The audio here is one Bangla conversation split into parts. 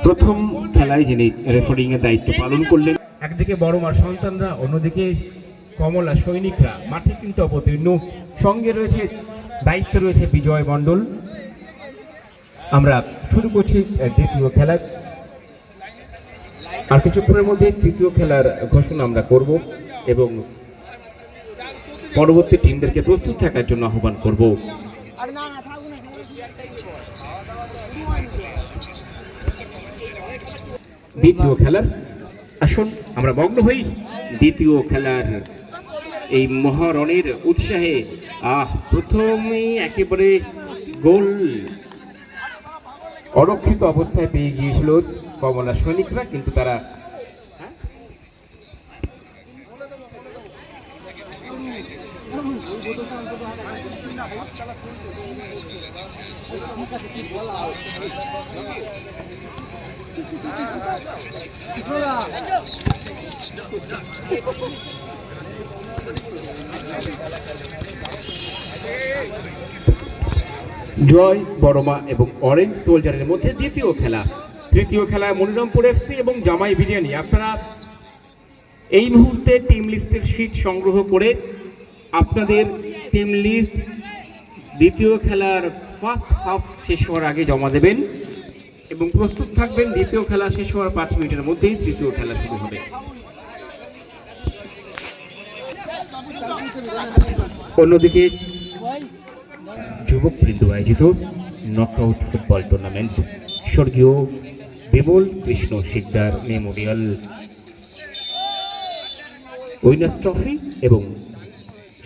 প্রথম খেলায় যিনি রেফারিং এর দায়িত্ব পালন করলেন, একদিকে বড়মার সন্তানরা, অন্যদিকে কমলা সৈনিকরা মাঠে কিন্তু অবতীর্ণ। সঙ্গে রয়েছে দায়িত্ব রয়েছে বিজয় মণ্ডল। আমরা শুরু করছি দ্বিতীয় খেলা। আর কিছুক্ষণের মধ্যে তৃতীয় খেলার ঘোষণা আমরা করব এবং পরবর্তী টিমদেরকে প্রস্তুত থাকার জন্য আহ্বান করব। দ্বিতীয় খেলার আসুন আমরা মগ্ন হই দ্বিতীয় খেলার এই মহারণের উৎসাহে। প্রথমেই একেবারে গোল অরক্ষিত অবস্থায় পেয়ে গিয়েছিল কমলা সৈনিকরা, কিন্তু তারা জয় বড়মা এবং অরেঞ্জ সোলজারের মধ্যে দ্বিতীয় খেলা। তৃতীয় খেলায় মনিরামপুর এফসি এবং জামাই বিরিয়ানি। আপনারা এই মুহূর্তে টিম লিস্টের শীট সংগ্রহ করে আপনাদের টিম লিস্ট দ্বিতীয় খেলার ফার্স্ট হাফ শেষ হওয়ার আগে জমা দেবেন এবং প্রস্তুত থাকবেন। দ্বিতীয় খেলা শেষ হওয়ার 5 মিনিটের মধ্যেই তৃতীয় খেলা শুরু হবে। অন্যদিকে যুবকবৃন্দ আয়োজিত নকআউট ফুটবল টুর্নামেন্ট স্বর্গীয় Bimal Krishna Sikdar memorial winners trophy এবং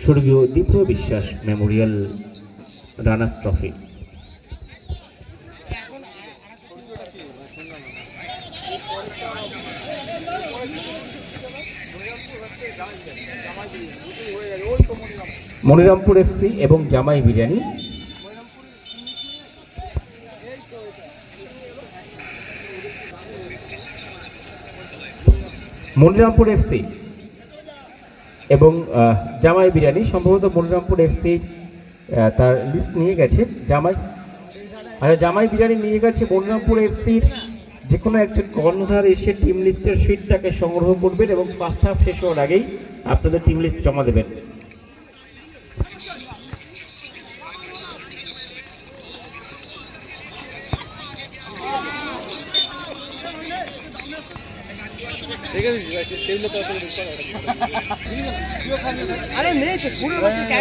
স্বর্গীয় Dip Biswas memorial runners trophy. Monirampur FC এবং জামাই বিরিয়ানি। মনিরামপুর এফসি এবং জামাই বিরিয়ানি, সম্ভবত মনিরামপুর এফসি তার লিস্ট নিয়ে গেছে, জামাই বিরিয়ানি নিয়ে গেছে। মনিরামপুর এফসির যে কোনো একজন কর্ণধার এসে টিম লিস্টের শীটটাকে সংগ্রহ করবেন এবং ফার্স্ট হাফ শেষ হওয়ার আগেই আপনাদের টিম লিস্ট জমা দেবেন। अरे नहीं तो पूरे बच्चे क्या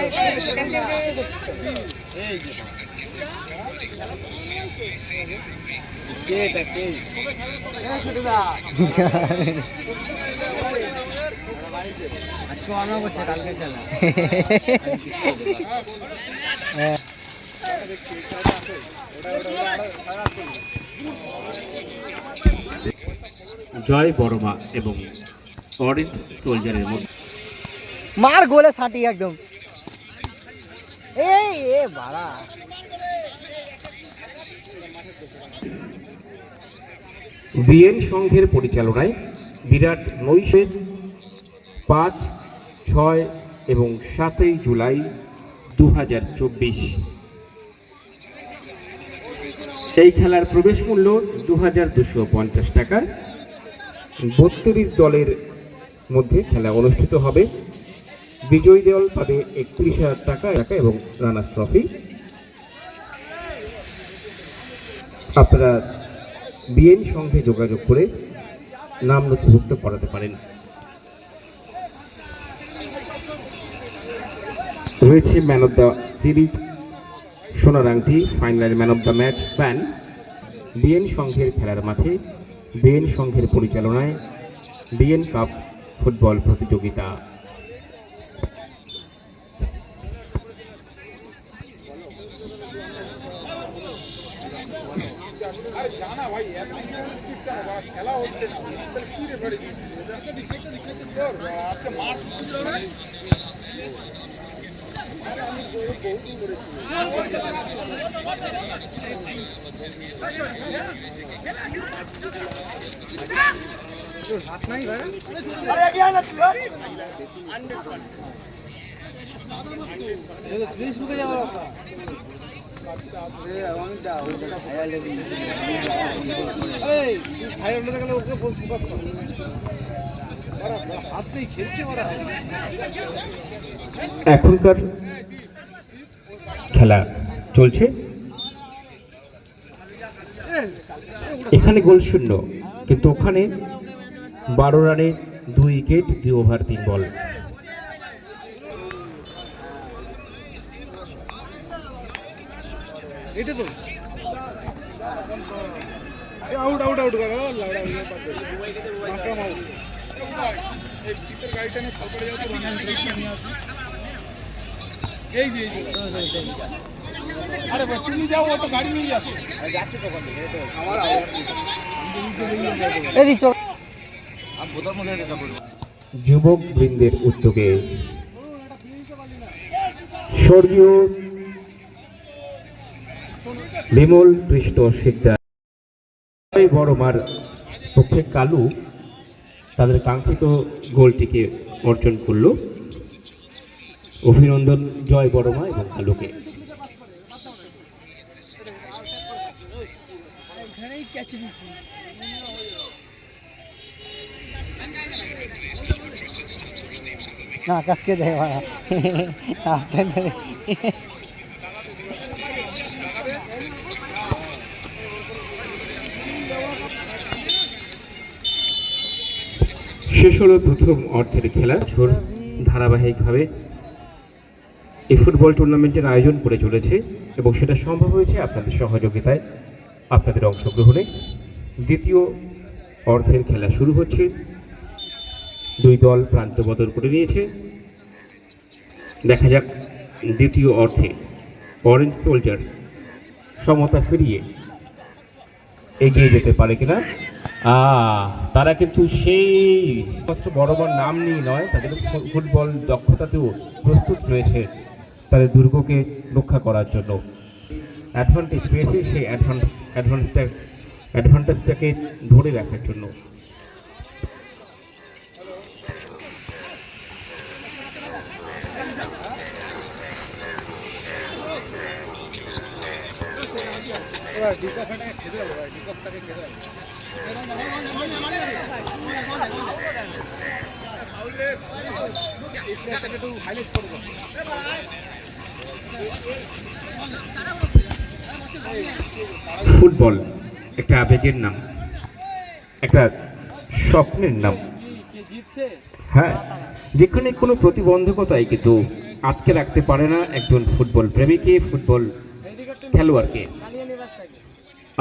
জয় বড়মা এবং অরেঞ্জ সোলজারের মধ্যে मार गोले साटी एकदम ए बाड़ा বিএন সংঘের পরিচালনায় বিরাট নৈশে 5, 6 এবং 7 জুলাই 2024 এই খেলার প্রবেশ মূল্য 2250 টাকা। 32 দলের মধ্যে খেলা অনুষ্ঠিত হবে। বিজয়ী দল পাবে 31,000 টাকা এবং রানার্স ট্রফি। আপনারা বিএন সংঘে যোগাযোগ করে নাম নথিভুক্ত করাতে পারেন। রয়েছে ম্যান অফ দ্য সিরিজ সোনার আংটি, final man of the match fan. BN সংঘের খেলার মাঠে বিএন সংঘের পরিচালনায় বিএন কাপ ফুটবল প্রতিযোগিতা। हाथ नहीं भाई अरे क्या ना तू 100% 30 रुपए जाओ এখনকার খেলা চলছে, এখানে গোল শূন্য, কিন্তু ওখানে 12 রানে 2 উইকেট 2 ওভার 3 বল। এটা তো আউট আউট আউট করে গাড়িটা নিয়ে খাল করে যাও তো এই যে আরে বাস তুমি যাও, ও তো গাড়ি নিয়ে যাচ্ছে যাচ্ছে তো আমার এই চল আমি বোতল মধ্যে দেখা বলবো। যুবক বৃন্দের উদ্যোগে স্বর্গীয় বিমল কৃষ্ণ শিকদার বড়মার পক্ষে কালু তাদের কাঙ্ক্ষিত গোলটিকে অর্জন করল। অভিনন্দন জয় বড়মা এবং কালুকে। না কাজকে দেয় ভাড়া শেষ হলো প্রথম অর্ধের খেলা। ধারাবাহিকভাবে এই ফুটবল টুর্নামেন্টের আয়োজন করে চলেছে এবং সেটা সম্ভব হয়েছে আপনাদের সহযোগিতায়, আপনাদের অংশগ্রহণে। দ্বিতীয় অর্ধের খেলা শুরু হচ্ছে। 2 দল প্রান্ত বদল করে নিয়েছে। দেখা যাক দ্বিতীয় অর্ধে অরেঞ্জ সোলজার সমতা ফিরিয়ে এগিয়ে যেতে পারে কিনা। তারা কিন্তু সেই বড় নাম নিয়ে নয়, তাদের ফুটবল দক্ষতাতেও প্রস্তুত রয়েছে তাদের দুর্গকে রক্ষা করার জন্য। অ্যাডভান্টেজ পেয়েছে, সেই অ্যাডভান্টেজটাকে ধরে রাখার জন্য। ফুটবল একটা আবেগের নাম, একটা স্বপ্নের নাম। হ্যাঁ, যেখানে কোনো প্রতিবন্ধকতাই কিন্তু আটকে রাখতে পারে না একজন ফুটবল প্রেমীকে, ফুটবল খেলোয়াড়কে।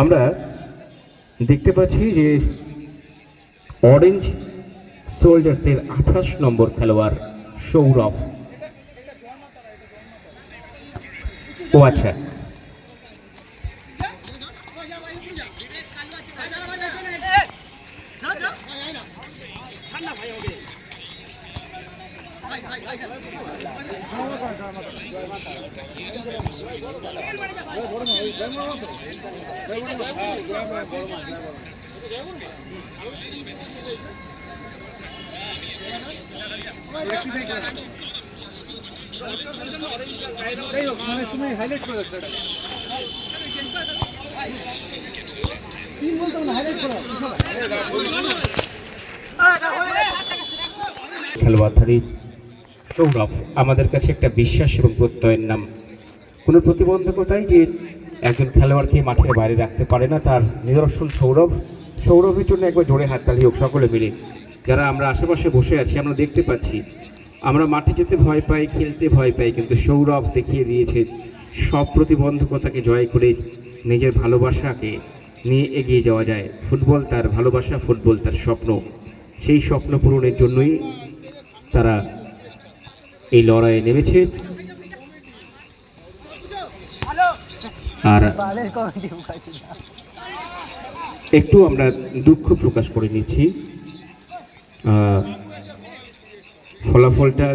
আমরা দেখতে পাচ্ছি যে অরেঞ্জ সোলজার্সের 28 নম্বর খেলোয়াড় সৌরভ। ও আচ্ছা, খেলোয়াড়ধারী সৌরভ আমাদের কাছে একটা বিশ্বাস এবং প্রত্যয়ের নাম। কোনো প্রতিবন্ধকতাই যে একজন খেলোয়াড়কে মাঠের বাইরে রাখতে পারে না, তার নিদর্শন সৌরভ। সৌরভের জন্য একবার জোরে হাততালি হোক সকলে মিলে। যারা আমরা আশেপাশে বসে আছি আমরা দেখতে পাচ্ছি, আমরা মাঠে যেতে ভয় পাই, খেলতে ভয় পাই, কিন্তু সৌরভ দেখিয়ে দিয়েছে সব প্রতিবন্ধকতাকে জয় করে নিজের ভালোবাসাকে নিয়ে এগিয়ে যাওয়া যায়। ফুটবল তার ভালোবাসা, ফুটবল তার স্বপ্ন। সেই স্বপ্ন পূরণের জন্যই তারা এই লড়াইয়ে নেমেছে। আর একটু আমরা দুঃখ প্রকাশ করে নিচ্ছি, ফলাফলটা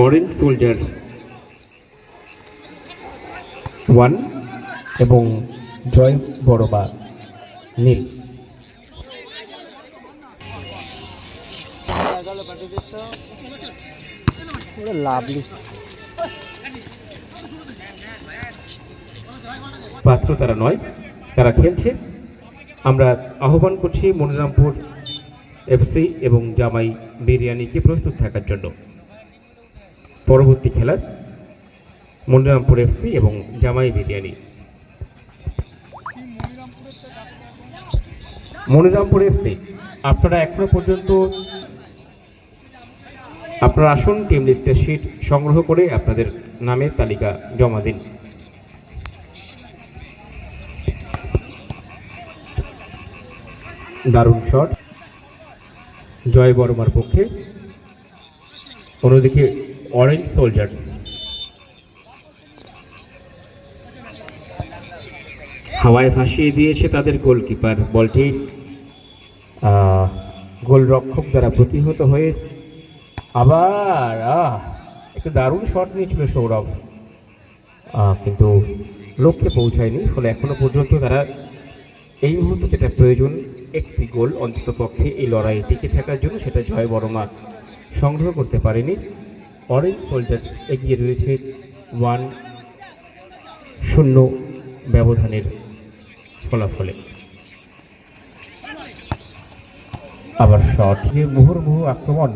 অরেঞ্জ সোলজার 1 এবং জয় বড়মা 0। লাভলি পাত্র তারা নয়, তারা খেলছে। আমরা আহ্বান করছি মনিরামপুর এফসি এবং জামাই বিরিয়ানিকে প্রস্তুত থাকার জন্য পরবর্তী খেলার মনিরামপুর এফসি এবং জামাই বিরিয়ানি। মনিরামপুর এফসি, আপনারা এখনো পর্যন্ত আপনারা আসুন, টিম লিস্টের শীট সংগ্রহ করে আপনাদের নামের তালিকা জমা দিন। দারুণ শট জয় বর্মার পক্ষে। অন্যদিকে অরেঞ্জ সোলজার্স হাওয়ায় ভাসিয়ে দিয়েছে তাদের গোলকিপার। বলটি গোলরক্ষক দ্বারা প্রতিহত হয়ে আবার একটা দারুণ শট নিয়েছিল সৌরভ, কিন্তু লক্ষ্যে পৌঁছায়নি। ফলে এখনো পর্যন্ত তারা এই মুহূর্তে যেটা প্রয়োজন, একটি গোল অন্তত পক্ষে এই লড়াইয়ে টিকে থাকার জন্য, সেটা জয় বর্মা সংগ্রহ করতে পারেনি। অরেঞ্জ সোলজার্স এগিয়ে রয়েছে 1-0 ব্যবধানের ফলাফলে। আবার শট, মুহুর্মুহু আক্রমণ।